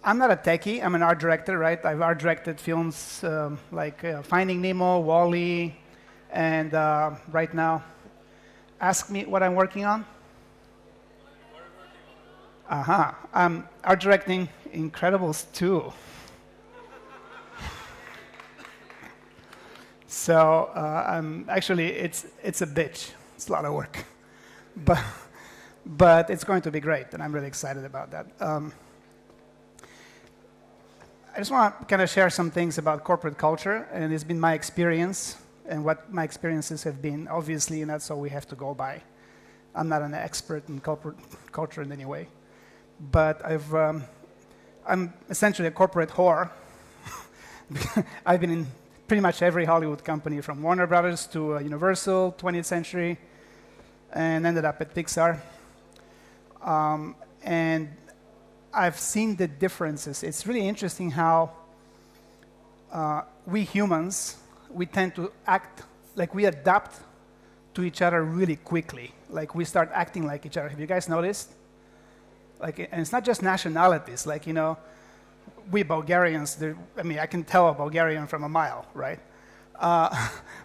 I'm not a techie. I'm an art director, right? I've art directed films like Finding Nemo, Wall-E, and right now, ask me what I'm working on. I'm art directing Incredibles 2. So actually, it's a bitch. It's a lot of work, but it's going to be great, and I'm really excited about that. I just want to kind of share some things about corporate culture, and it's been my experience and what my experiences have been, obviously, and that's all we have to go by. I'm not an expert in corporate culture in any way, but I'm essentially a corporate whore. I've been in pretty much every Hollywood company, from Warner Brothers to Universal, 20th Century, and ended up at Pixar. And I've seen the differences. It's really interesting how we humans, we tend to act like we adapt to each other really quickly. Like we start acting like each other. Have you guys noticed? Like, and it's not just nationalities. Like, we Bulgarians, I mean, I can tell a Bulgarian from a mile, right?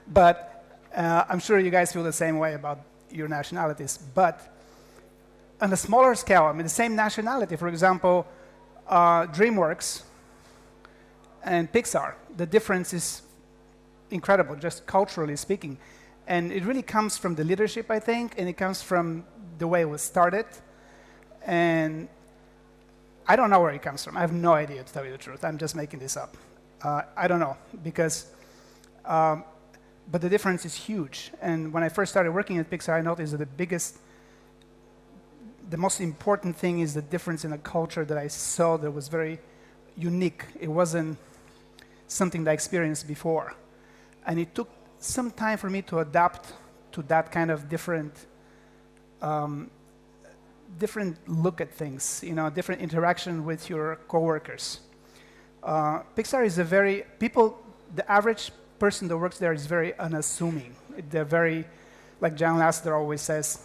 But I'm sure you guys feel the same way about your nationalities. But on a smaller scale, I mean, the same nationality, for example, DreamWorks and Pixar, the difference is incredible, just culturally speaking. And it really comes from the leadership, I think, and it comes from the way it was started. And I don't know where it comes from. I have no idea, to tell you the truth. I'm just making this up. I don't know, because, but the difference is huge. And when I first started working at Pixar, I noticed that the most important thing is the difference in the culture that I saw that was very unique. It wasn't something that I experienced before. And it took some time for me to adapt to that kind of different look at things, different interaction with your coworkers. Pixar is the average person that works there is very unassuming. They're very, like John Lasseter always says,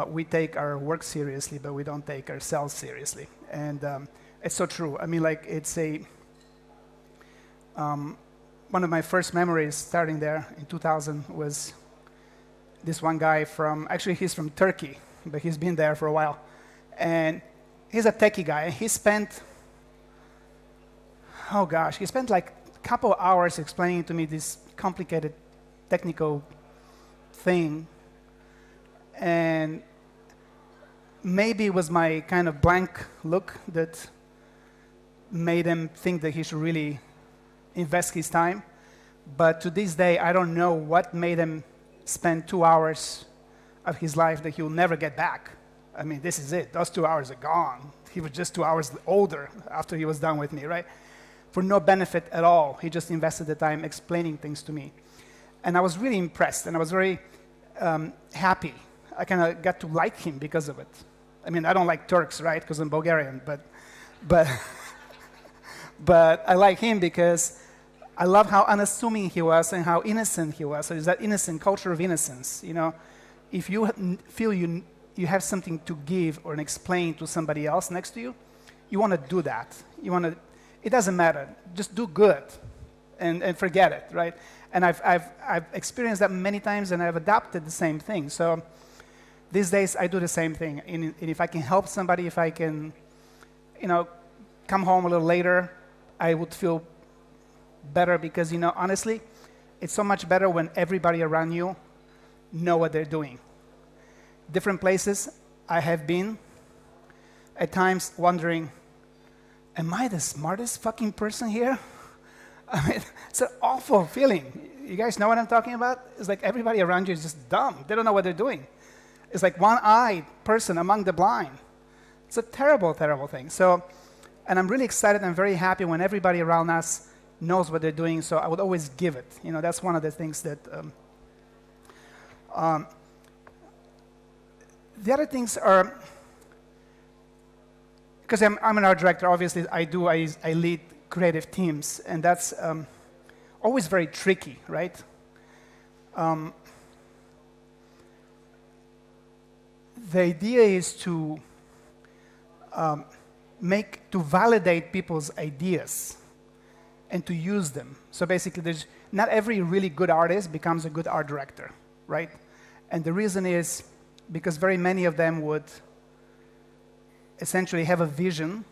we take our work seriously, but we don't take ourselves seriously. And it's so true. I mean, like, it's one of my first memories starting there in 2000 was this one guy actually he's from Turkey, but he's been there for a while. And he's a techie guy. He spent like a couple of hours explaining to me this complicated technical thing. And maybe it was my kind of blank look that made him think that he should really invest his time. But to this day, I don't know what made him spend 2 hours of his life that he'll never get back. I mean, this is it. Those 2 hours are gone. He was just 2 hours older after he was done with me, right? For no benefit at all. He just invested the time explaining things to me. And I was really impressed, and I was very happy. I kind of got to like him because of it. I mean, I don't like Turks, right, because I'm Bulgarian, but I like him because I love how unassuming he was and how innocent he was. So it's that innocent culture of innocence, If you feel you have something to give or explain to somebody else next to you, you want to do that. It doesn't matter. Just do good and forget it, right? And I've experienced that many times, and I've adapted the same thing. So these days, I do the same thing. And if I can help somebody, if I can, come home a little later, I would feel better because, honestly, it's so much better when everybody around you know what they're doing. Different places I have been, at times wondering, am I the smartest fucking person here? I mean, it's an awful feeling. You guys know what I'm talking about? It's like everybody around you is just dumb. They don't know what they're doing. It's like one-eyed person among the blind. It's a terrible, terrible thing. So, and I'm really excited and very happy when everybody around us knows what they're doing, so I would always give it. That's one of the things that... the other things are... Because I'm an art director, obviously, I lead creative teams, and that's always very tricky, right? The idea is to to validate people's ideas and to use them. So basically, not every really good artist becomes a good art director, right? And the reason is because very many of them would essentially have a vision,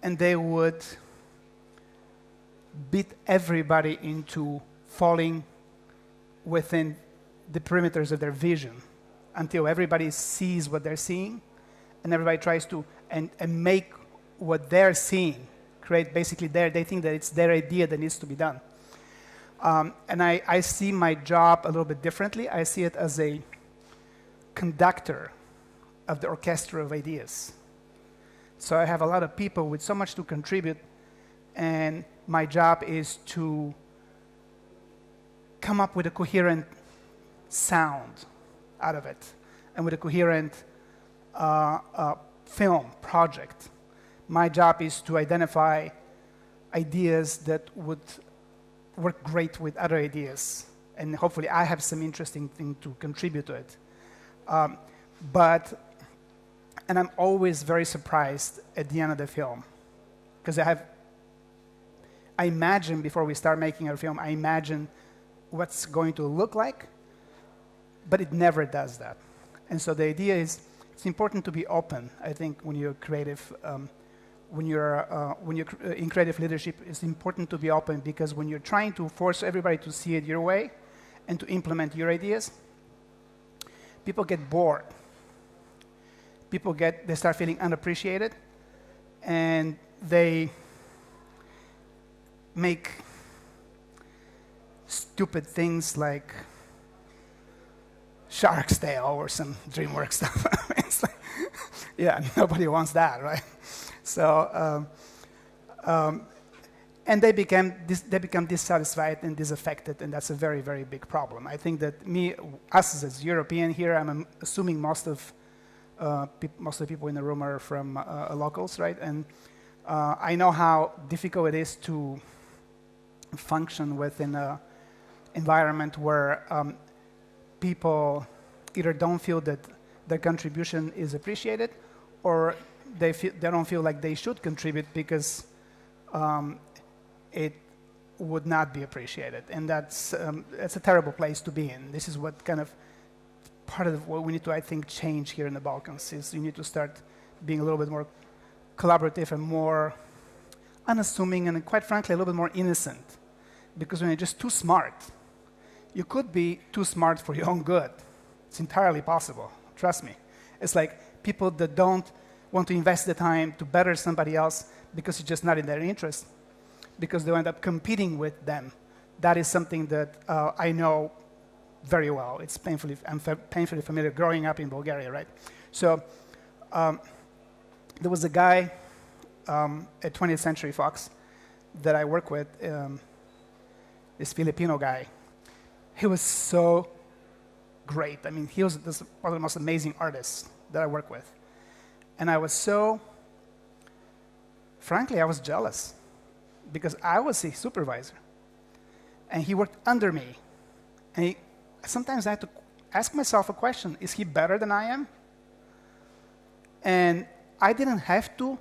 and they would beat everybody into falling within the perimeters of their vision until everybody sees what they're seeing, and everybody tries to and make what they're seeing create basically they think that it's their idea that needs to be done. And I see my job a little bit differently. I see it as a conductor of the orchestra of ideas. So I have a lot of people with so much to contribute, and my job is to come up with a coherent sound out of it, and with a coherent film project. My job is to identify ideas that would work great with other ideas, and hopefully I have some interesting thing to contribute to it. And I'm always very surprised at the end of the film, because I imagine before we start making our film, I imagine what's going to look like, but it never does that. And so the idea is, it's important to be open. I think when you're creative, when you're in creative leadership, it's important to be open, because when you're trying to force everybody to see it your way and to implement your ideas, people get bored. They start feeling unappreciated, and they make stupid things like Shark's Tale or some DreamWorks stuff. It's like, yeah, nobody wants that, right? So, and they become dissatisfied and disaffected, and that's a very, very big problem. I think that us as European here, I'm assuming most of the people in the room are from locals, right? And I know how difficult it is to function within an environment where people either don't feel that their contribution is appreciated, or they don't feel like they should contribute because it would not be appreciated, and that's a terrible place to be in. This is what kind of part of what we need to, I think, change here in the Balkans. Is you need to start being a little bit more collaborative and more unassuming, and quite frankly, a little bit more innocent. Because when you're just too smart, you could be too smart for your own good. It's entirely possible. Trust me. It's like people that don't want to invest the time to better somebody else because it's just not in their interest, because they end up competing with them. That is something that I know very well. I'm painfully familiar growing up in Bulgaria, right? So there was a guy at 20th Century Fox that I work with, this Filipino guy. He was so great. I mean, he was one of the most amazing artists that I work with. And I was frankly, I was jealous, because I was his supervisor. And he worked under me. And sometimes I had to ask myself a question: is he better than I am? And I didn't have to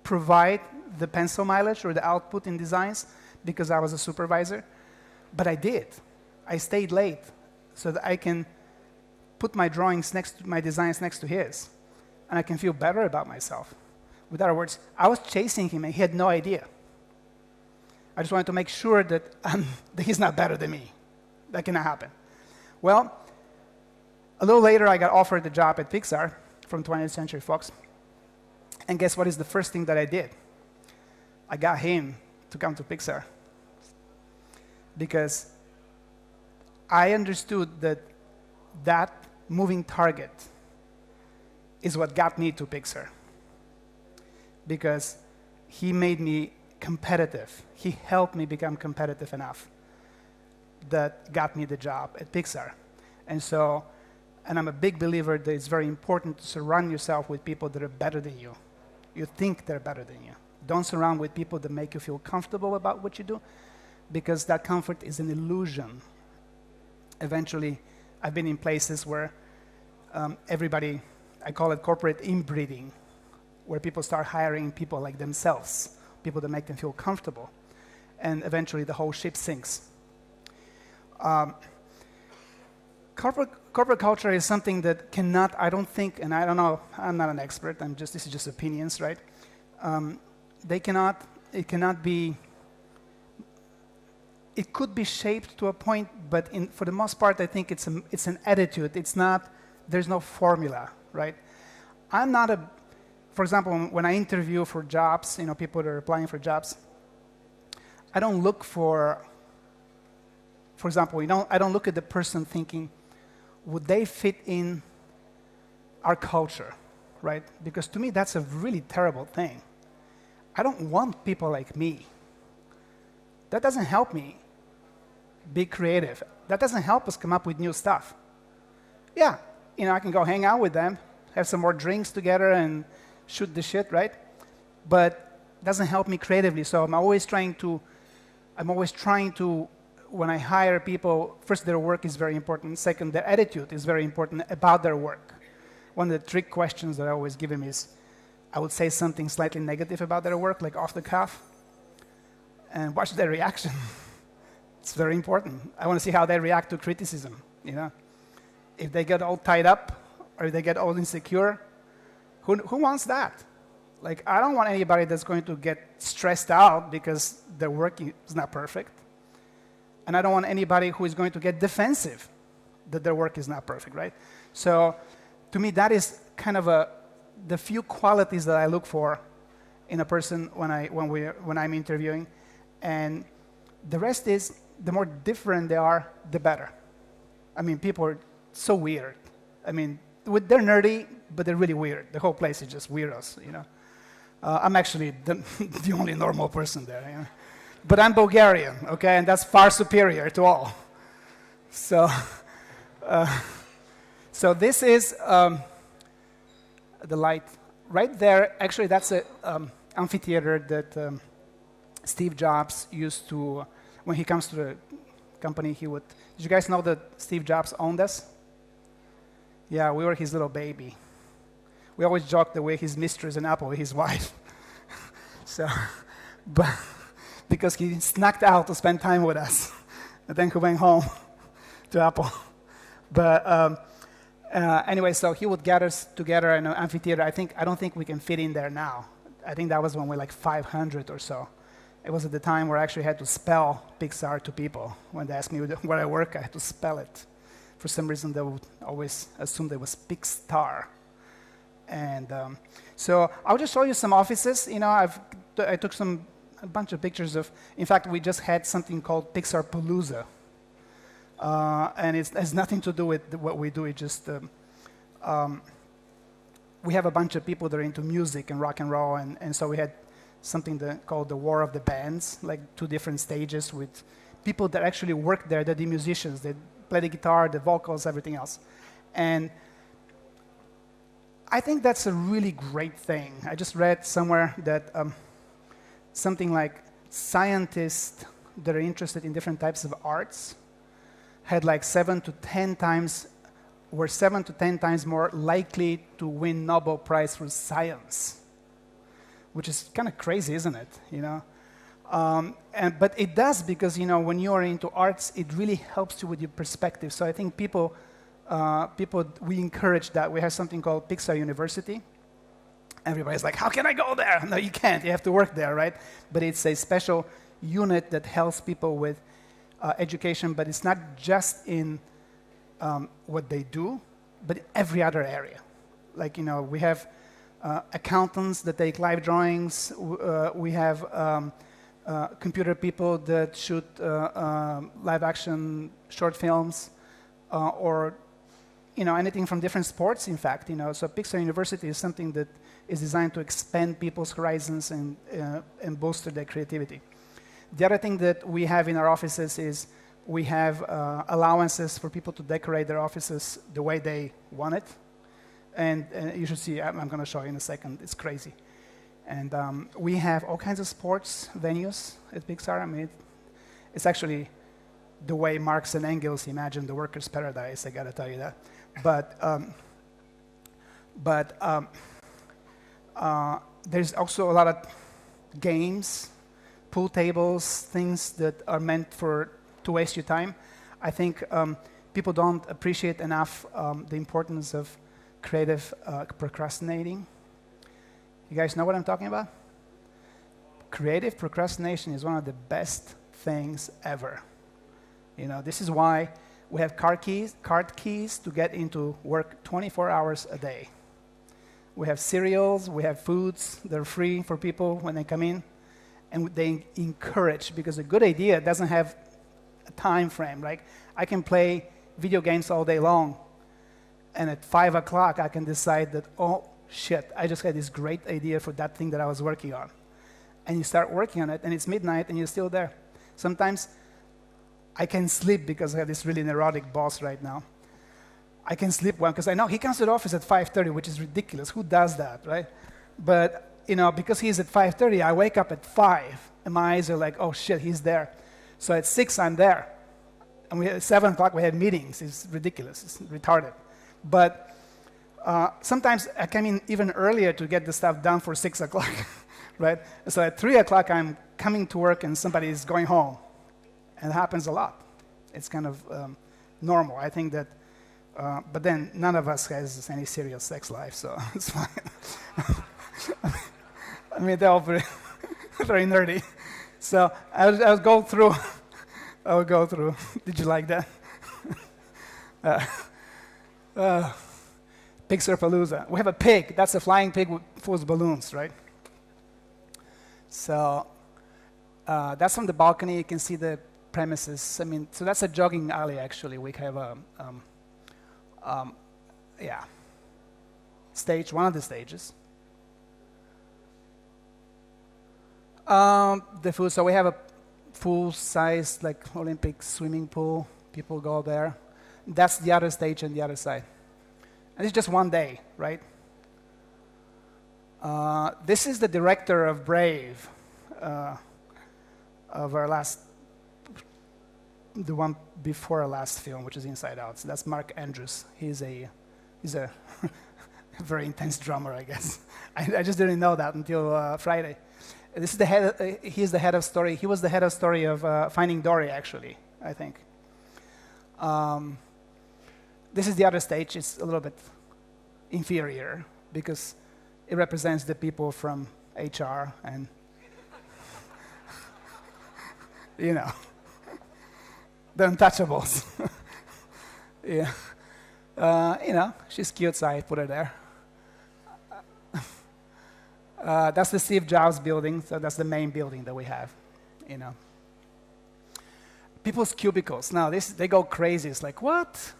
provide the pencil mileage or the output in designs because I was a supervisor, but I did. I stayed late so that I can put my designs next to his, and I can feel better about myself. With other words, I was chasing him and he had no idea. I just wanted to make sure that he's not better than me. That cannot happen. Well, a little later I got offered the job at Pixar from 20th Century Fox. And guess what is the first thing that I did? I got him to come to Pixar. Because I understood that moving target is what got me to Pixar. Because he made me competitive. He helped me become competitive enough that got me the job at Pixar. And I'm a big believer that it's very important to surround yourself with people that are better than you. You think they're better than you. Don't surround with people that make you feel comfortable about what you do, because that comfort is an illusion. Eventually, I've been in places where everybody, I call it corporate inbreeding. where people start hiring people like themselves, people that make them feel comfortable, and eventually the whole ship sinks. Corporate culture is something that cannot, I don't think, and I don't know, I'm not an expert, this is just opinions, right? It cannot be, it could be shaped to a point, but for the most part, I think it's an attitude. It's not, there's no formula, right? I'm not for example, when I interview for jobs, people that are applying for jobs, I don't look for example, I don't look at the person thinking, would they fit in our culture, right? Because to me, that's a really terrible thing. I don't want people like me. That doesn't help me be creative. That doesn't help us come up with new stuff. Yeah, I can go hang out with them, have some more drinks together and shoot the shit, right? But it doesn't help me creatively. So I'm always trying to, when I hire people, first, their work is very important. Second, their attitude is very important about their work. One of the trick questions that I always give them is, I would say something slightly negative about their work, like off the cuff, and watch their reaction. It's very important. I want to see how they react to criticism, If they get all tied up, or if they get all insecure, who wants that? Like, I don't want anybody that's going to get stressed out because their work is not perfect. And I don't want anybody who is going to get defensive that their work is not perfect, right? So to me, that is kind of the few qualities that I look for in a person when I'm interviewing. And the rest is, the more different they are, the better. I mean, people are so weird. I mean, they're nerdy, but they're really weird. The whole place is just weirdos, I'm actually the only normal person there, But I'm Bulgarian, okay, and that's far superior to all. So, so this is the light right there. Actually, that's an amphitheater that Steve Jobs used to, when he comes to the company, he would. Did you guys know that Steve Jobs owned us? Yeah, we were his little baby. We always joked that we're his mistress and Apple, his wife. So, but because he snuck out to spend time with us, and then he went home to Apple. But anyway, so he would get us together in an amphitheater. I don't think we can fit in there now. I think that was when we were like 500 or so. It was at the time where I actually had to spell Pixar to people. When they asked me where I work, I had to spell it. For some reason, they would always assume it was Pixar. And so I'll just show you some offices. I took a bunch of pictures of. In fact, we just had something called Pixar Palooza, and it has nothing to do with what we do. It just we have a bunch of people that are into music and rock and roll, and so we had something called the War of the Bands, like 2 different stages with people that actually work there. They're the musicians. They play the guitar, the vocals, everything else. And I think that's a really great thing. I just read somewhere that something like scientists that are interested in different types of arts had like 7 to 10 times more likely to win Nobel Prize for science, which is kind of crazy, isn't it? But it does because when you are into arts, it really helps you with your perspective. So I think people we encourage that. We have something called Pixar University. Everybody's like, how can I go there? No, you can't. You have to work there, right? But it's a special unit that helps people with education, but it's not just in what they do, but every other area. Like, we have accountants that take live drawings. We have computer people that shoot live-action short films, or anything from different sports, in fact. So Pixar University is something that is designed to expand people's horizons and bolster their creativity. The other thing that we have in our offices is we have allowances for people to decorate their offices the way they want it. And you should see, I'm going to show you in a second, it's crazy. And we have all kinds of sports venues at Pixar. I mean, it's actually the way Marx and Engels imagined the workers' paradise, I got to tell you that. But There's also a lot of games, pool tables, things that are meant to waste your time. I think people don't appreciate enough the importance of creative procrastinating. You guys know what I'm talking about? Creative procrastination is one of the best things ever. You know, this is why we have card keys to get into work 24 hours a day. We have cereals, we have foods that are free for people when they come in, and they encourage, because a good idea doesn't have a time frame. Like, I can play video games all day long, and at 5 o'clock I can decide that, oh shit, I just had this great idea for that thing that I was working on. And you start working on it, and it's midnight, and you're still there. Sometimes I can sleep because I have this really neurotic boss right now. I can sleep well because I know he comes to the office at 5:30, which is ridiculous. Who does that, right? But, you know, because he's at 5:30, I wake up at 5, and my eyes are like, oh shit, he's there. So at 6, I'm there. And at 7 o'clock, we have meetings. It's ridiculous. It's retarded. But sometimes I come in even earlier to get the stuff done for 6 o'clock, right? So at 3 o'clock, I'm coming to work, and somebody is going home. And it happens a lot. It's kind of normal. I think that, but then none of us has any serious sex life, so it's fine. I mean, they're all very, very nerdy. So I would go through. I would go through. Did you like that? Pixar Palooza. We have a pig. That's a flying pig full of balloons, right? So that's from the balcony. You can see the premises. I mean, so that's a jogging alley, actually. We have a, stage, one of the stages. The food, so we have a full-size, like, Olympic swimming pool. People go there. That's the other stage on the other side. And it's just one day, right? This is the director of Brave, of our last, the one before our last film, which is Inside Out. So that's Mark Andrews. He's a very intense drummer, I guess. I just didn't know that until Friday. This is the head. He's the head of story. He was the head of story of Finding Dory, actually, I think. This is the other stage. It's a little bit inferior because it represents the people from HR and, you know, the untouchables. Yeah. You know, she's cute, so I put her there. That's the Steve Jobs building, so that's the main building that we have, you know. People's cubicles. Now, they go crazy. It's like, what?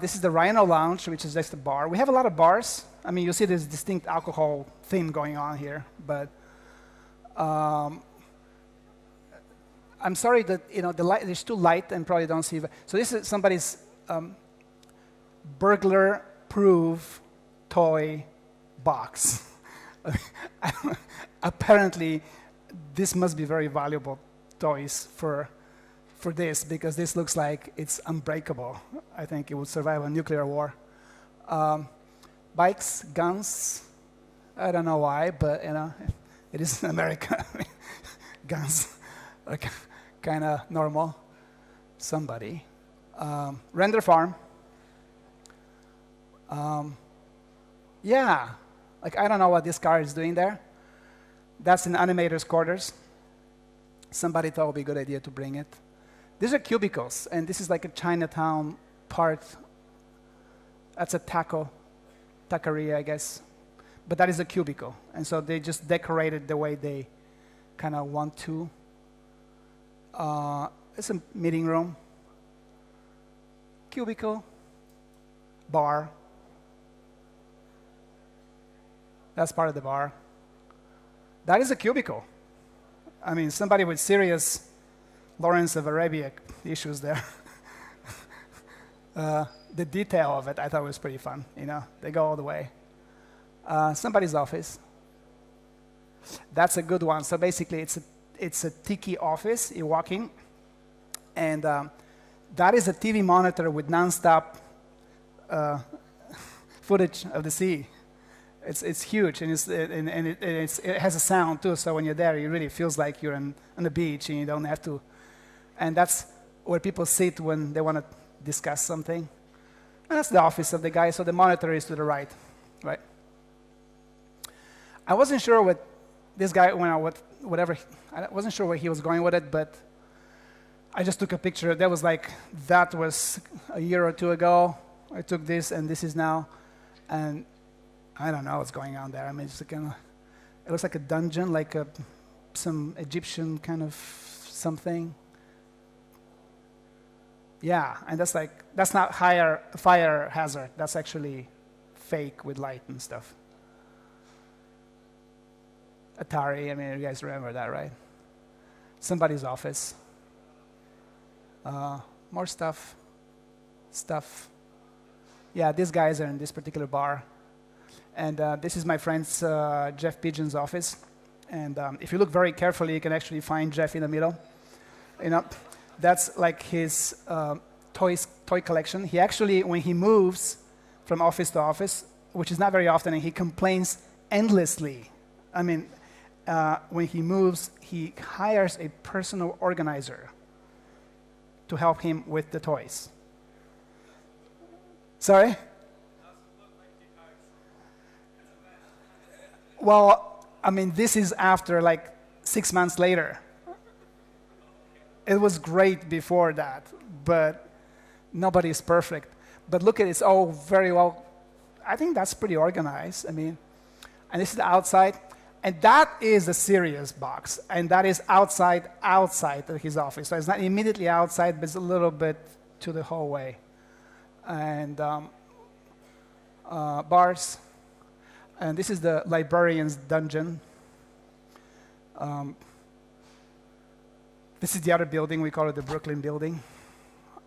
This is the Rhino Lounge, which is just a bar. We have a lot of bars. I mean, you see this distinct alcohol theme going on here, but I'm sorry that, you know, the light, it's too light and probably don't see. So this is somebody's burglar-proof toy box. Apparently, this must be very valuable toys for this, because this looks like it's unbreakable. I think it would survive a nuclear war. Bikes, guns, I don't know why, but, you know, it is in America. Guns are kind of normal. Somebody. Render farm. Yeah, like, I don't know what this car is doing there. That's an animator's quarters. Somebody thought it would be a good idea to bring it. These are cubicles, and this is like a Chinatown part. That's a taqueria, I guess. But that is a cubicle, and so they just decorated the way they kind of want to. It's a meeting room. Cubicle. Bar. That's part of the bar. That is a cubicle. I mean, somebody with serious Lawrence of Arabia issues there. The detail of it, I thought was pretty fun. You know, they go all the way. Somebody's office. That's a good one. So basically, it's a tiki office. You walk in, and that is a TV monitor with nonstop footage of the sea. It's huge, and it has a sound too. So when you're there, it really feels like you're on the beach, and you don't have to. And that's where people sit when they want to discuss something. And that's the office of the guy. So the monitor is to the right, right? I wasn't sure what this guy, whatever. I wasn't sure where he was going with it, but I just took a picture. That was a year or two ago. I took this, and this is now, and I don't know what's going on there. I mean, it looks like a dungeon, like some Egyptian kind of something. Yeah, and that's not fire hazard. That's actually fake with light and stuff. Atari, I mean, you guys remember that, right? Somebody's office. More stuff. Yeah, these guys are in this particular bar. And this is my friend's Jeff Pigeon's office. And if you look very carefully, you can actually find Jeff in the middle. You know, that's like his toy collection. He actually, when he moves from office to office, which is not very often, and he complains endlessly. I mean, when he moves, he hires a personal organizer to help him with the toys. Sorry? Well, I mean, this is after like 6 months later. It was great before that, but nobody is perfect. But look at it, it's all very well. I think that's pretty organized. I mean, and this is the outside. And that is a serious box. And that is outside of his office. So it's not immediately outside, but it's a little bit to the hallway. And bars. And this is the librarian's dungeon. This is the other building. We call it the Brooklyn building.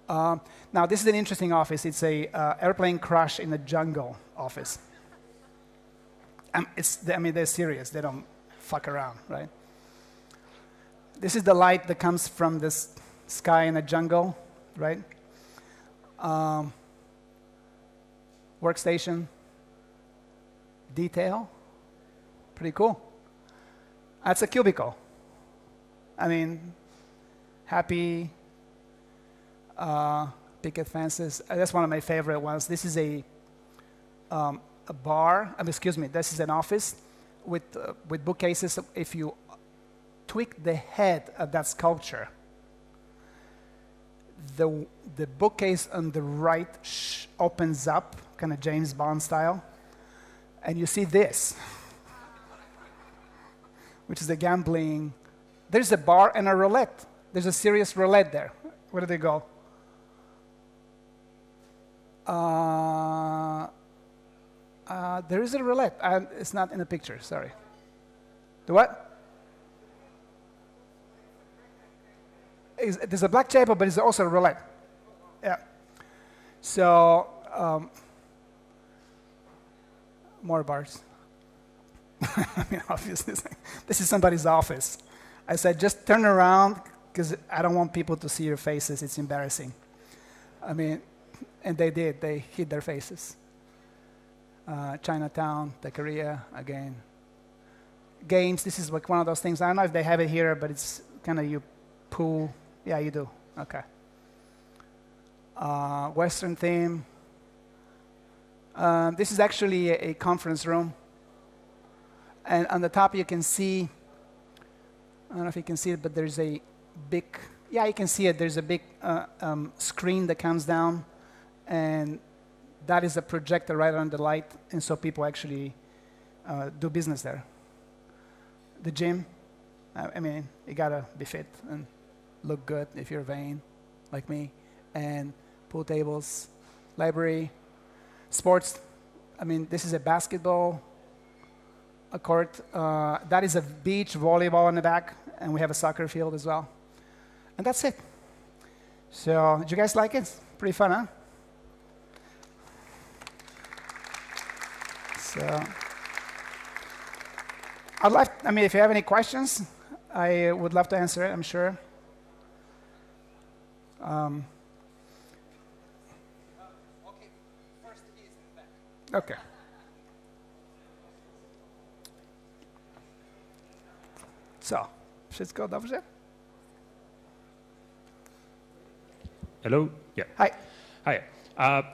Now, this is an interesting office. It's a airplane crash in the jungle office. They're serious. They don't fuck around, right? This is the light that comes from this sky in the jungle, right? Workstation. Detail. Pretty cool. That's a cubicle. I mean, happy picket fences. That's one of my favorite ones. This is a bar. This is an office with bookcases. If you tweak the head of that sculpture, the bookcase on the right opens up, kind of James Bond style, and you see this, which is the gambling. There's a bar and a roulette. There's a serious roulette there. Where did they go? There is a roulette. It's not in the picture, sorry. The what? There's a black table, but there's also a roulette. Yeah. So, more bars. I mean, obviously, this is somebody's office. I said, just turn around, because I don't want people to see your faces. It's embarrassing. I mean, and they did. They hid their faces. Chinatown, the Korea, again. Games, this is like one of those things. I don't know if they have it here, but it's kind of you pull. Yeah, you do. Okay. Western theme. This is actually a conference room. And on the top you can see, I don't know if you can see it, but there's a big, yeah, you can see it. There's a big screen that comes down, and that is a projector right on the light, and so people actually do business there. The gym, I mean, you gotta be fit and look good if you're vain, like me, and pool tables, library, sports. I mean, this is a basketball court. That is a beach volleyball in the back, and we have a soccer field as well. And that's it. So, did you guys like it? Pretty fun, huh? So, if you have any questions, I would love to answer it, I'm sure. Okay, first is in the back. Okay. So, wszystko dobrze? Hello? Yeah. Hi. Hi.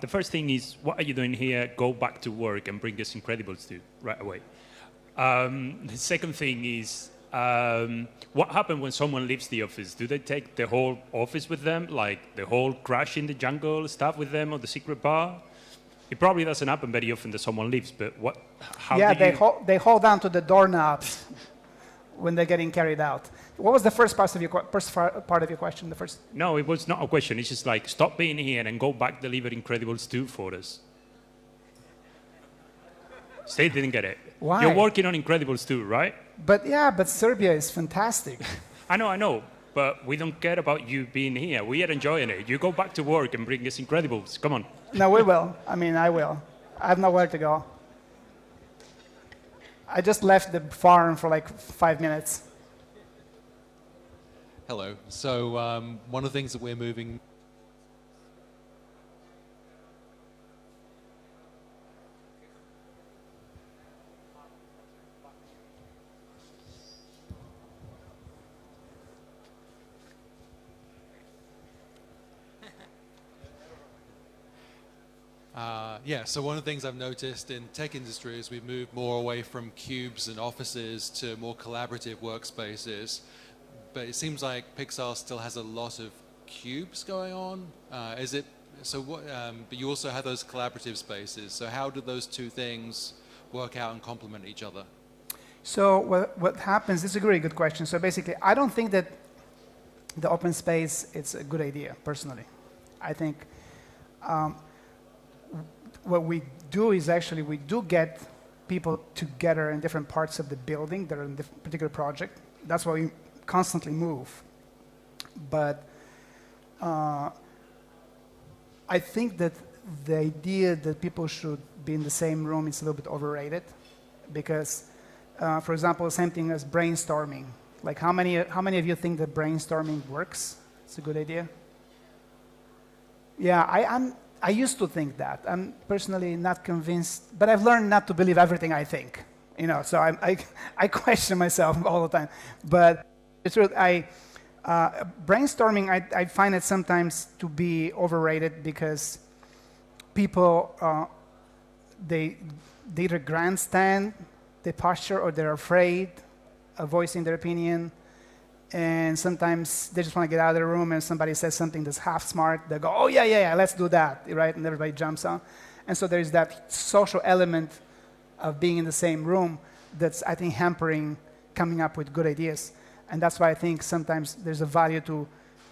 The first thing is, what are you doing here? Go back to work and bring us Incredibles 2 right away. The second thing is, what happens when someone leaves the office? Do they take the whole office with them, like the whole Crash in the Jungle stuff with them, or the secret bar? It probably doesn't happen very often that someone leaves, but what? How Yeah, do you... they hold on to the doorknobs when they're getting carried out. What was the first part of your question? The first? No, it was not a question. It's just like, stop being here and go back, deliver Incredibles 2 for us. Still didn't get it. Why? You're working on Incredibles 2, right? But yeah, but Serbia is fantastic. I know, but we don't care about you being here. We are enjoying it. You go back to work and bring us Incredibles. Come on. No, we will. I mean, I will. I have nowhere to go. I just left the farm for like 5 minutes. Hello. So one of the things that we're moving... so one of the things I've noticed in tech industry is we've moved more away from cubes and offices to more collaborative workspaces. But it seems like Pixar still has a lot of cubes going on. But you also have those collaborative spaces. So how do those two things work out and complement each other? So what happens, this is a really good question. So basically, I don't think that the open space, it's a good idea, personally. I think what we do is actually we do get people together in different parts of the building that are in a particular project. That's why we constantly move. But I think that the idea that people should be in the same room is a little bit overrated because, for example, the same thing as brainstorming. Like how many of you think that brainstorming works? It's a good idea. Yeah, I used to think that. I'm personally not convinced, but I've learned not to believe everything I think. You know, so I question myself all the time. But it's true. Brainstorming, I find it sometimes to be overrated because people they either grandstand, they posture, or they're afraid of voicing their opinion. And sometimes they just want to get out of the room and somebody says something that's half smart. They go, oh, yeah, let's do that, right? And everybody jumps on. And so there's that social element of being in the same room that's, I think, hampering coming up with good ideas. And that's why I think sometimes there's a value to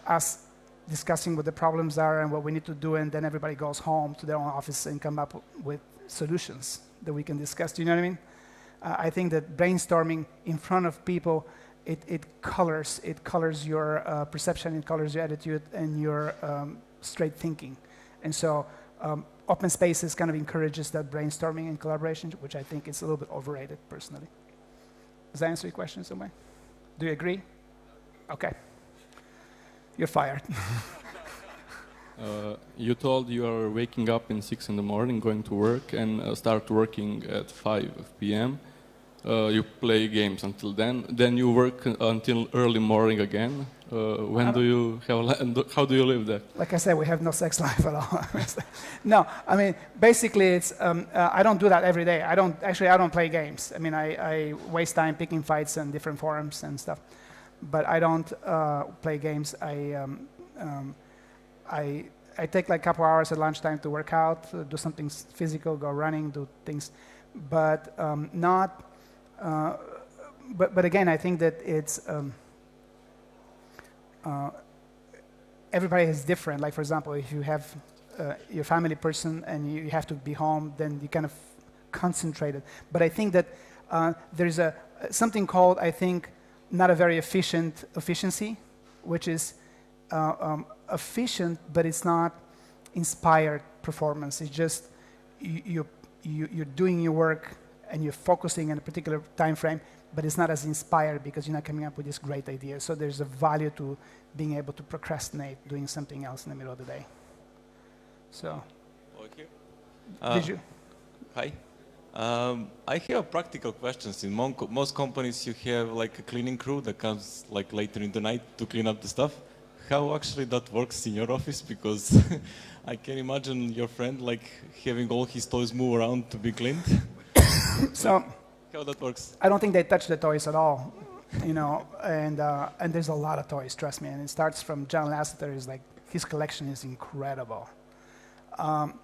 us discussing what the problems are and what we need to do, and then everybody goes home to their own office and come up with solutions that we can discuss. Do you know what I mean? I think that brainstorming in front of people, it colors your perception, it colors your attitude and your straight thinking. And so open spaces kind of encourages that brainstorming and collaboration, which I think is a little bit overrated, personally. Does that answer your question in some way? Do you agree? Okay. You're fired. You told you are waking up in 6 in the morning, going to work, and start working at 5 p.m. You play games until then. Then you work until early morning again. When do you have? How do you live that? Like I said, we have no sex life at all. No, I mean, basically, it's. I don't do that every day. I don't play games. I mean, I waste time picking fights on different forums and stuff. But I don't play games. I take like a couple hours at lunchtime to work out, do something physical, go running, do things, but not. But again, I think that it's everybody is different. Like for example, if you have your family person and you have to be home, then you kind of concentrated. But I think that there's something called, I think, not a very efficient efficiency, which is efficient, but it's not inspired performance. It's just you're doing your work and you're focusing on a particular time frame, but it's not as inspired because you're not coming up with this great idea. So there's a value to being able to procrastinate, doing something else in the middle of the day. So, Okay. did you? Hi. I have practical questions. In most companies, you have like a cleaning crew that comes like later in the night to clean up the stuff. How actually that works in your office? Because I can imagine your friend like having all his toys move around to be cleaned. So How that works? I don't think they touch the toys at all, you know, and there's a lot of toys, trust me. And it starts from John Lasseter, is like, his collection is incredible. But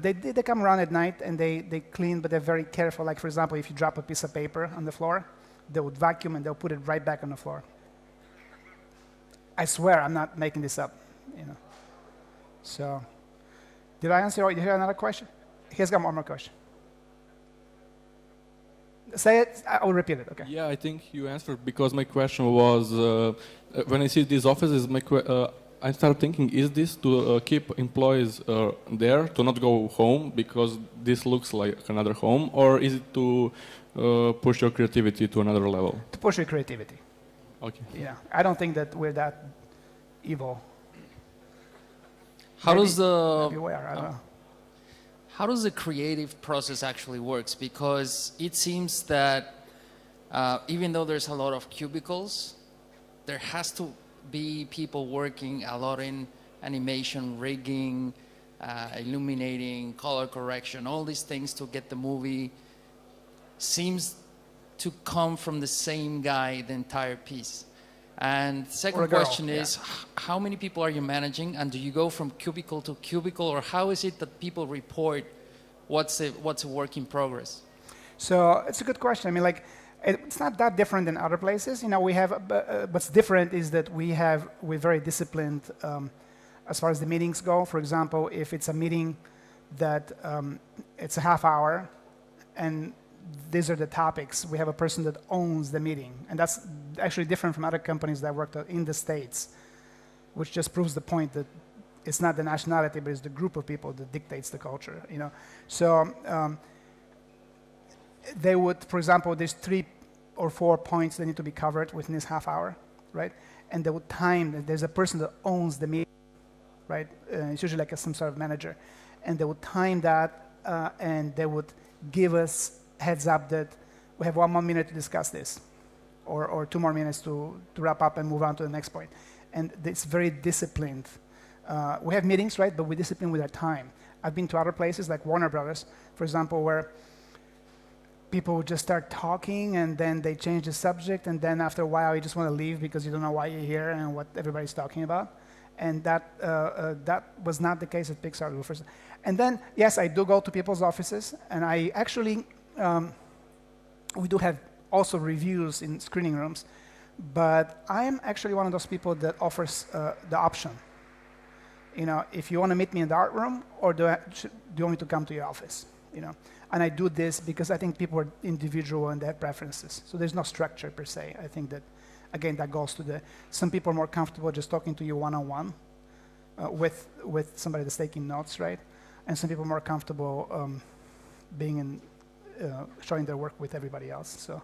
they come around at night and they clean, but they're very careful. Like, for example, if you drop a piece of paper on the floor, they would vacuum and they'll put it right back on the floor. I swear, I'm not making this up, you know. So, did I answer? Did you have another question? He's got one more question. Say it, I will repeat it, okay. Yeah, I think you answered, because my question was, when I see these offices, I start thinking, is this to keep employees there, to not go home, because this looks like another home, or is it to push your creativity to another level? To push your creativity. Okay. Yeah, I don't think that we're that evil. How Maybe- does the maybe we are, I don't know. How does the creative process actually works? Because it seems that even though there's a lot of cubicles, there has to be people working a lot in animation, rigging, illuminating, color correction, all these things to get the movie. Seems to come from the same guy, the entire piece. And Or a second girl, question is, how many people are you managing, and do you go from cubicle to cubicle, or how is it that people report what's a work in progress? So it's a good question. I mean, like, it's not that different than other places. You know, we have, what's different is that we're very disciplined as far as the meetings go. For example, if it's a meeting that it's a half hour and these are the topics, we have a person that owns the meeting. And that's actually different from other companies that worked in the States, which just proves the point that it's not the nationality, but it's the group of people that dictates the culture, you know. So they would, for example, there's 3 or 4 points that need to be covered within this half hour, right? And they would time, there's a person that owns the meeting, right? It's usually like some sort of manager. And they would time that, and they would give us heads up that we have 1 more minute to discuss this, or 2 more minutes to wrap up and move on to the next point. And it's very disciplined. We have meetings, right? But we discipline with our time. I've been to other places like Warner Brothers, for example, where people would just start talking and then they change the subject, and then after a while you just want to leave because you don't know why you're here and what everybody's talking about. And that was not the case at Pixar. And then, yes, I do go to people's offices, and I actually, we do have also reviews in screening rooms, but I'm actually one of those people that offers the option. You know, if you want to meet me in the art room, or do you want me to come to your office? You know, and I do this because I think people are individual and they have preferences. So there's no structure per se. I think that, again, that goes to some people are more comfortable just talking to you one-on-one with somebody that's taking notes, right? And some people are more comfortable being in, showing their work with everybody else. So.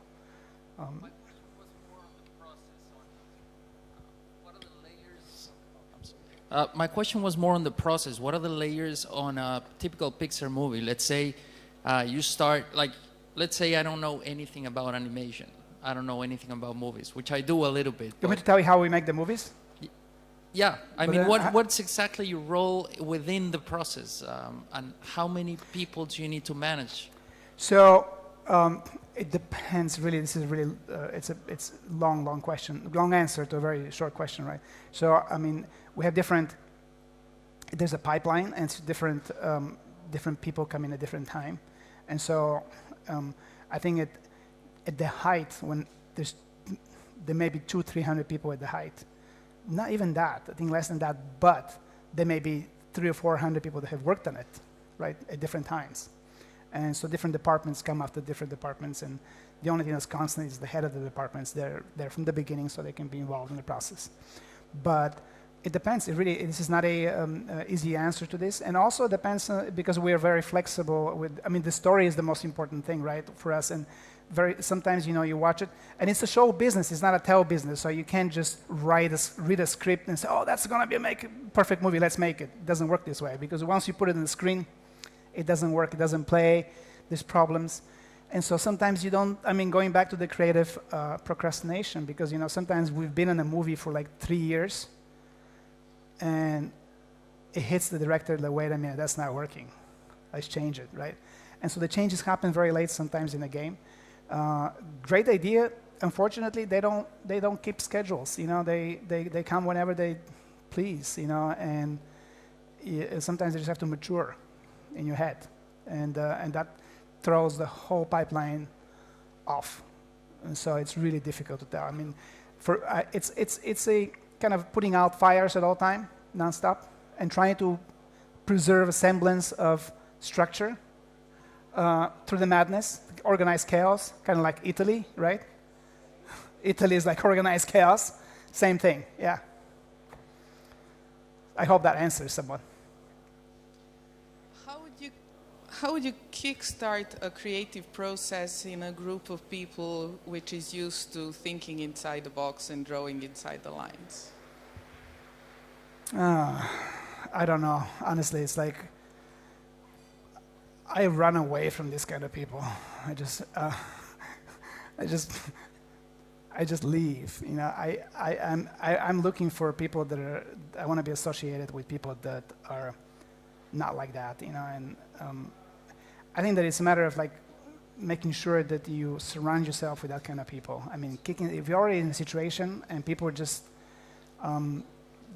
My question was more on the process. What are the layers on a typical Pixar movie? Let's say you start, like, let's say I don't know anything about animation. I don't know anything about movies, which I do a little bit. You want me to tell you how we make the movies? Yeah, I But mean, then what's exactly your role within the process, and how many people do you need to manage? So it depends. Really, this is really it's a long question, long answer to a very short question, right? So I mean, we have different. There's a pipeline, and it's different people come in at different time, and so I think at the height when there may be 200-300 people at the height. Not even that, I think less than that, but there may be 300 or 400 people that have worked on it, right, at different times. And so different departments come after different departments, and the only thing that's constant is the head of the departments. They're from the beginning, so they can be involved in the process. But it depends. This is not a easy answer to this. And also it depends because we are very flexible I mean, the story is the most important thing, right, for us. And sometimes, you know, you watch it, and it's a show business, it's not a tell business, so you can't just read a script and say, oh, that's going to be a perfect movie, let's make it. It doesn't work this way, because once you put it on the screen, it doesn't work, it doesn't play, there's problems. And so sometimes you don't, I mean, going back to the creative procrastination, because, you know, sometimes we've been in a movie for like 3 years, and it hits the director like, wait a minute, that's not working. Let's change it, right? And so the changes happen very late sometimes in the game. Great idea. Unfortunately, they don't keep schedules. You know, they come whenever they please. You know, and sometimes they just have to mature in your head, and that throws the whole pipeline off. And so it's really difficult to tell. I mean, it's a kind of putting out fires at all time, nonstop, and trying to preserve a semblance of structure through the madness, organized chaos, kind of like Italy, right? Italy is like organized chaos. Same thing, yeah. I hope that answers someone. How would you kickstart a creative process in a group of people which is used to thinking inside the box and drawing inside the lines? I don't know. Honestly, it's like I run away from this kind of people. I just leave. You know, I'm looking for people that are. I want to be associated with people that are not like that. You know, and I think that it's a matter of like making sure that you surround yourself with that kind of people. I mean, if you're already in a situation and people are just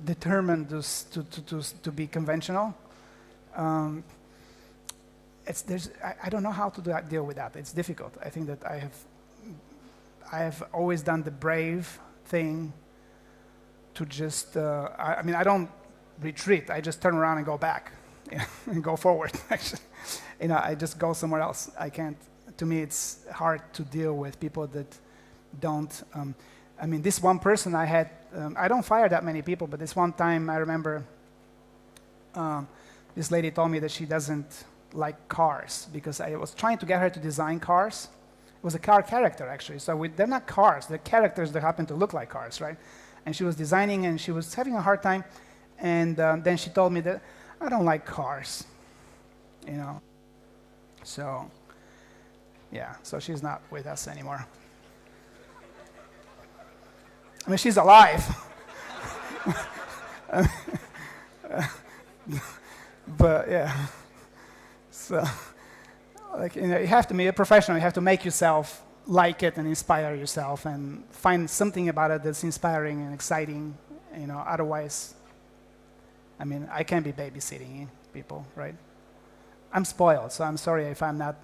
determined to be conventional, I don't know how to deal with that. It's difficult. I think that I have always done the brave thing to just, I mean, I don't retreat. I just turn around and go back, you know, and go forward, actually. You know, I just go somewhere else. I can't, to me, it's hard to deal with people that don't, I mean, this one person I had, I don't fire that many people, but this one time I remember this lady told me that she doesn't like cars because I was trying to get her to design cars. It was a car character, actually. So they're not cars. They're characters that happen to look like cars, right? And she was designing, and she was having a hard time. And then she told me that, I don't like cars, you know. So, yeah, so she's not with us anymore. I mean, she's alive. But, yeah. So, like, you know, you have to be a professional. You have to make yourself like it and inspire yourself and find something about it that's inspiring and exciting. You know, otherwise, I mean, I can't be babysitting people, right? I'm spoiled, so I'm sorry if I'm not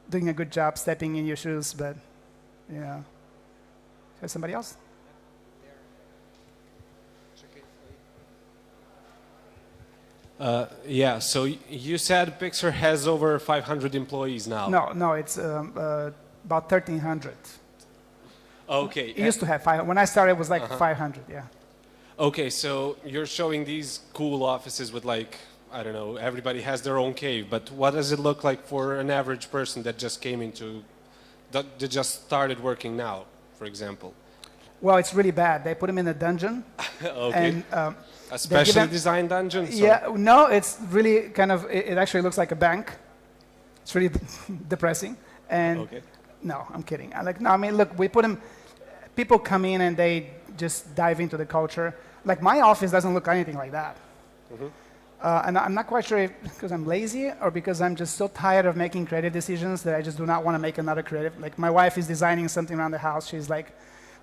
doing a good job stepping in your shoes, but, you know. Is somebody else? Yeah, so you said Pixar has over 500 employees now. No, it's about 1,300. Okay. It used to have 500. When I started, it was like 500, yeah. Okay, so you're showing these cool offices with like, I don't know, everybody has their own cave, but what does it look like for an average person that just came into, that just started working now, for example? Well, it's really bad. They put him in a dungeon. Okay. And, a specially designed dungeon? So. Yeah, no, it's really kind of, it actually looks like a bank. It's really depressing. And okay. No, I'm kidding. I mean, look, we put him, people come in and they just dive into the culture. Like my office doesn't look anything like that. Mm-hmm. And I'm not quite sure if because I'm lazy or because I'm just so tired of making creative decisions that I just do not want to make another creative. Like my wife is designing something around the house. She's like,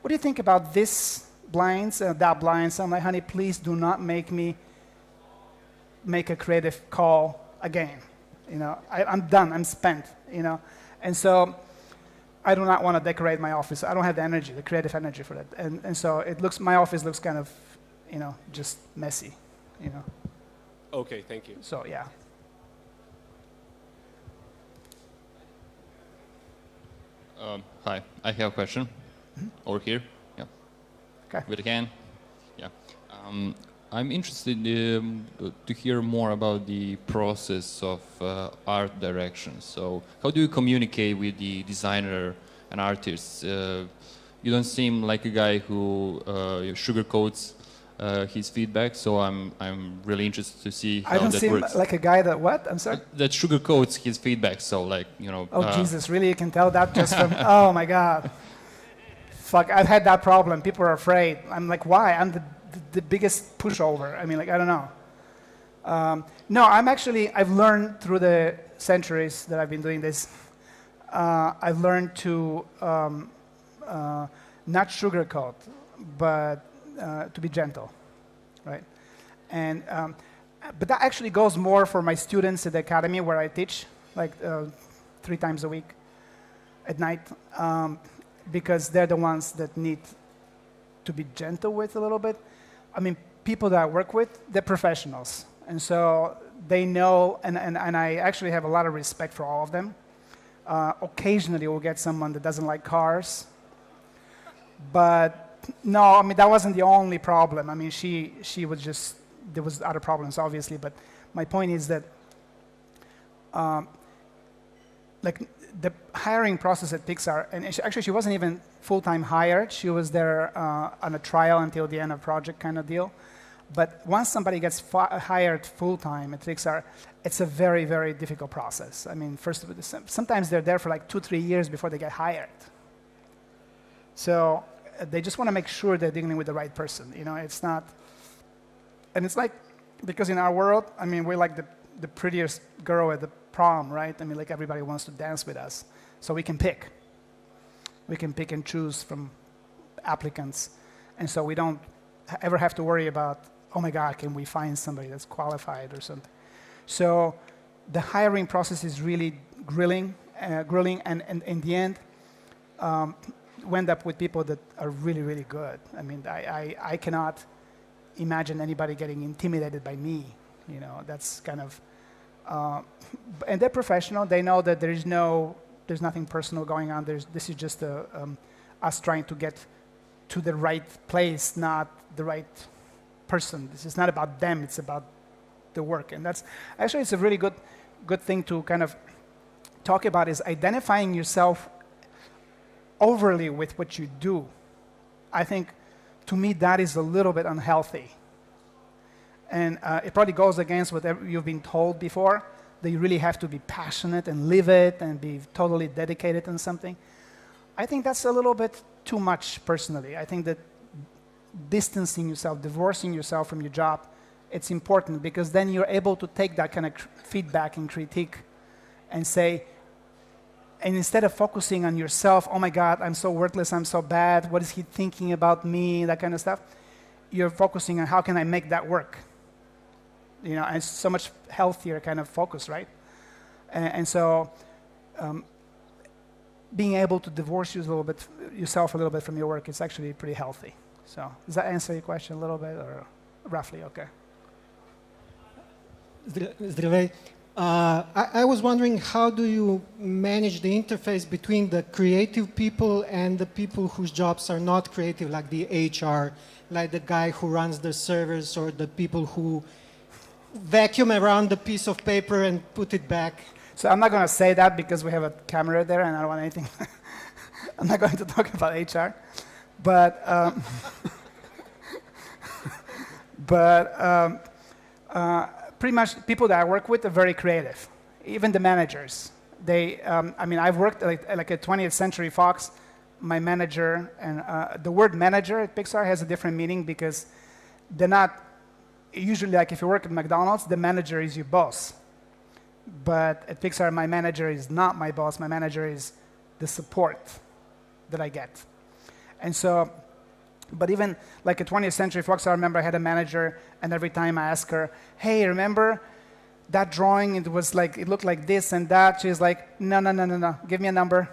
what do you think about this blinds, that blinds? I'm like, honey, please do not make me make a creative call again. You know, I'm done, I'm spent, you know. And so I do not want to decorate my office. I don't have the energy, the creative energy for that. And so my office looks kind of, you know, just messy, you know. Okay, thank you. So, yeah. Hi, I have a question. Over here. Yeah. Okay. With a can. Yeah. I'm interested to hear more about the process of art direction. So, how do you communicate with the designer and artists? You don't seem like a guy who sugarcoats his feedback. So I'm really interested to see how I don't that seem works. like a guy that what? I'm sorry. That sugarcoats his feedback. So like Oh Jesus, really? You can tell that just from? Oh my God. Fuck, I've had that problem. People are afraid. I'm like, why? I'm the biggest pushover. I mean, like, I don't know. No, I've learned through the centuries that I've been doing this, I've learned to not sugarcoat, but to be gentle, right? And, but that actually goes more for my students at the academy where I teach, like 3 times a week at night, because they're the ones that need to be gentle with a little bit. I mean, people that I work with, they're professionals. And so they know, and I actually have a lot of respect for all of them. Occasionally we'll get someone that doesn't like cars. But no, I mean, that wasn't the only problem. I mean, she was just, there was other problems, obviously. But my point is that, like, the hiring process at Pixar, and actually she wasn't even full-time hired. She was there on a trial until the end of project kind of deal. But once somebody gets hired full-time at Pixar, it's a very, very difficult process. I mean, first of all, sometimes they're there for like 2-3 years before they get hired. So they just want to make sure they're dealing with the right person. You know, it's not, and it's like, because in our world, I mean, we're like the prettiest girl at the prom, right? I mean, like, everybody wants to dance with us. So we can pick. We can pick and choose from applicants. And so we don't ever have to worry about, oh my God, can we find somebody that's qualified or something? So the hiring process is really grilling, and in the end, we end up with people that are really, really good. I mean, I cannot imagine anybody getting intimidated by me. You know, that's kind of, and they're professional. They know that there's nothing personal going on. This is just us trying to get to the right place, not the right person. This is not about them, it's about the work. And that's actually, it's a really good thing to kind of talk about, is identifying yourself overly with what you do. I think, to me, that is a little bit unhealthy. And it probably goes against what you've been told before, that you really have to be passionate and live it and be totally dedicated on something. I think that's a little bit too much, personally. I think that distancing yourself, divorcing yourself from your job, it's important, because then you're able to take that kind of feedback and critique and say, and instead of focusing on yourself, oh my God, I'm so worthless, I'm so bad, what is he thinking about me, that kind of stuff, you're focusing on how can I make that work. You know, and it's so much healthier kind of focus, right? And so being able to divorce yourself a little bit from your work is actually pretty healthy. So does that answer your question a little bit, or roughly? Okay. Здравей. I was wondering, how do you manage the interface between the creative people and the people whose jobs are not creative, like the HR, like the guy who runs the servers, or the people who vacuum around the piece of paper and put it back? So I'm not going to say that because we have a camera there and I don't want anything. I'm not going to talk about HR. But, pretty much people that I work with are very creative. Even the managers. I mean, I've worked like at 20th Century Fox. My manager, and the word manager at Pixar has a different meaning, because they're not, usually, like, if you work at McDonald's, the manager is your boss. But at Pixar, my manager is not my boss. My manager is the support that I get. And so, but even like at 20th Century Fox, I remember I had a manager, and every time I ask her, hey, remember that drawing? It was like, it looked like this and that. She's like, no, give me a number.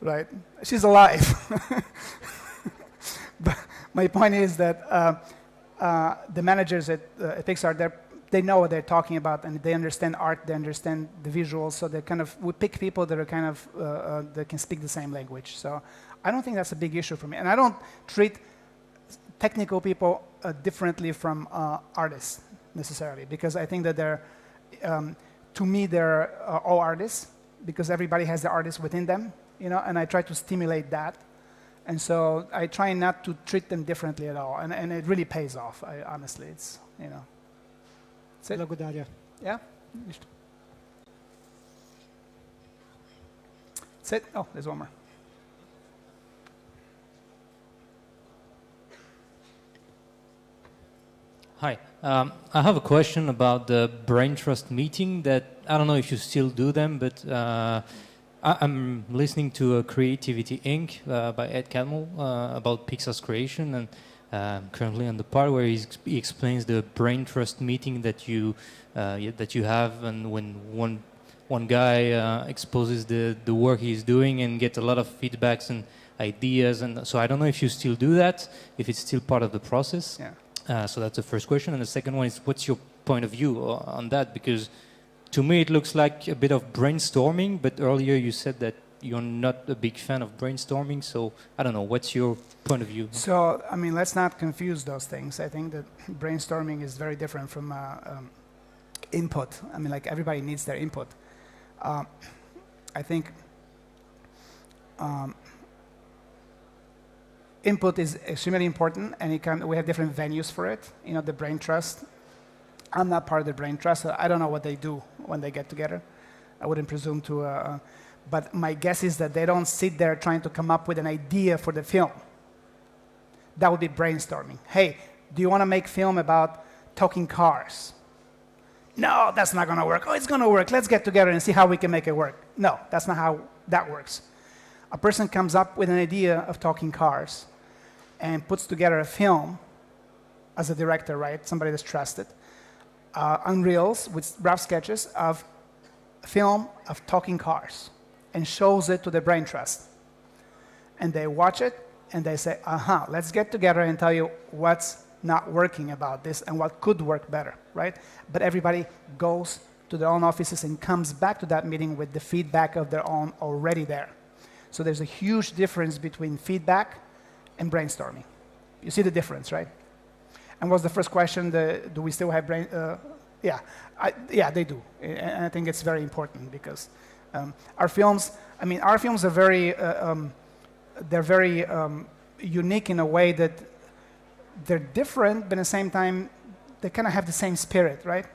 Right? She's alive. But my point is that the managers at Pixar, they know what they're talking about, and they understand art, they understand the visuals, so they kind of, we pick people that are kind of, that can speak the same language. So I don't think that's a big issue for me. And I don't treat technical people differently from artists, necessarily, because I think that they're, to me, they're all artists, because everybody has the artist within them, you know, and I try to stimulate that. And so I try not to treat them differently at all, and it really pays off. Honestly, it's, you know. That's it. Благодаря. Yeah? That's it. Oh, there's one more. Hi. I have a question about the brain trust meeting that I don't know if you still do them, but I'm listening to Creativity Inc. By Ed Catmull about Pixar's creation, and currently on the part where he explains the brain trust meeting that you have, and when one guy exposes the work he's doing and get a lot of feedbacks and ideas, and so I don't know if you still do that, if it's still part of the process. Yeah. So that's the first question, and the second one is, what's your point of view on that? Because to me, it looks like a bit of brainstorming, but earlier you said that you're not a big fan of brainstorming, so I don't know, what's your point of view? So, I mean, let's not confuse those things. I think that brainstorming is very different from input. I mean, like, everybody needs their input. I think input is extremely important, and we have different venues for it. You know, the brain trust. I'm not part of the brain trust, so I don't know what they do when they get together. I wouldn't presume to, but my guess is that they don't sit there trying to come up with an idea for the film. That would be brainstorming. Hey, do you want to make film about talking cars? No, that's not going to work. Oh, it's going to work. Let's get together and see how we can make it work. No, that's not how that works. A person comes up with an idea of talking cars and puts together a film as a director, right? Somebody that's trusted. On reels with rough sketches of film of talking cars and shows it to the brain trust. And they watch it and they say, let's get together and tell you what's not working about this and what could work better, right? But everybody goes to their own offices and comes back to that meeting with the feedback of their own already there. So there's a huge difference between feedback and brainstorming. You see the difference, right? And what's the first question? Do we still have brain? Yeah, they do. And I think it's very important because our films are very, they're very unique in a way that they're different, but at the same time, they kind of have the same spirit, right?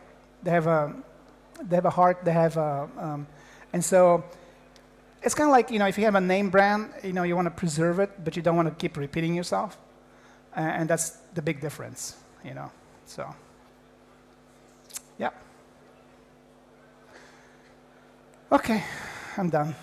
They have a heart. And so it's kind of like, you know, if you have a name brand, you know, you want to preserve it, but you don't want to keep repeating yourself. And that's the big difference, you know, so, yeah. Okay, I'm done.